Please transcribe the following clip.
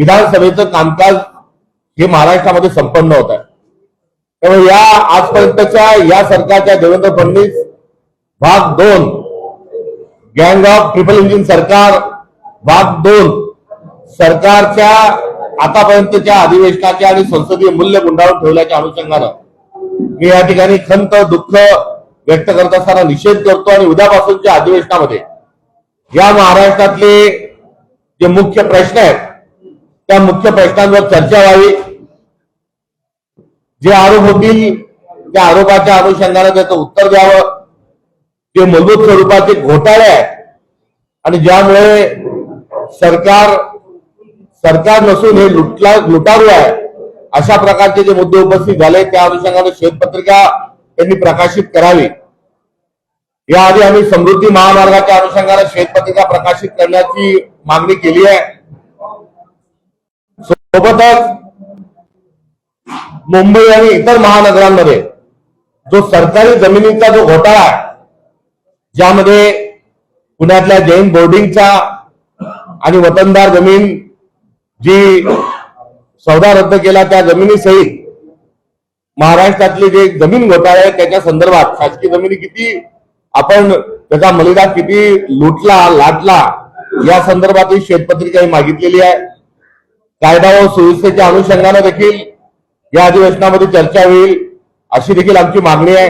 विधानसभेचं कामकाज हे महाराष्ट्रामध्ये संपन्न होत आहे। त्यामुळे या आजपर्यंतच्या या सरकारच्या देवेंद्र फडणवीस भाग 2 गँग ऑफ ट्रिपल इंजिन सरकार भाग 2 सरकारच्या आतापर्यंतच्या अधिवेशनाच्या आणि संसदीय मूल्य गुंडाळून ठेवल्याच्या अनुषंगानं मी या ठिकाणी खंत दुःख व्यक्त करत असताना निषेध करतो आणि उद्यापासूनच्या अधिवेशनामध्ये या महाराष्ट्रातले जे मुख्य प्रश्न आहेत त्या मुख्य प्रश्नांवर चर्चा व्हावी। जे आरोप होतील त्या आरोपाच्या अनुषंगाने त्याचं उत्तर द्यावं। जे मूलभूत स्वरूपाचे घोटाळे आहेत आणि ज्यामुळे सरकार नसून हे लुटारू आहे अशा प्रकारचे जे मुद्दे उपस्थित झाले त्या अनुषंगाने श्वेतपत्रिका त्यांनी प्रकाशित करावी। याआधी आम्ही समृद्धी महामार्गाच्या अनुषंगाने श्वेतपत्रिका प्रकाशित करण्याची मागणी केली आहे। सोबतच मुंबई आणि इतर महानगरांमध्ये जो सरकारी जमिनीचा जो घोटाळा आहे ज्यामध्ये पुण्यातल्या जैन बोर्डिंगचा आणि वतनदार जमीन जी सौदा रद्द केला त्या जमिनीसहित महाराष्ट्रातले जे जमीन घोटाळे आहेत त्याच्या संदर्भात शासकीय जमिनी किती आपण त्याचा मलिदा किती लुटला लाटला या संदर्भातही श्वेतपत्रिका ही मागितलेली आहे। कायदा व सुव्यवस्थेच्या अनुषंगाने देखील या अधिवेशनामध्ये चर्चा होईल अशी देखील आमची मागणी आहे।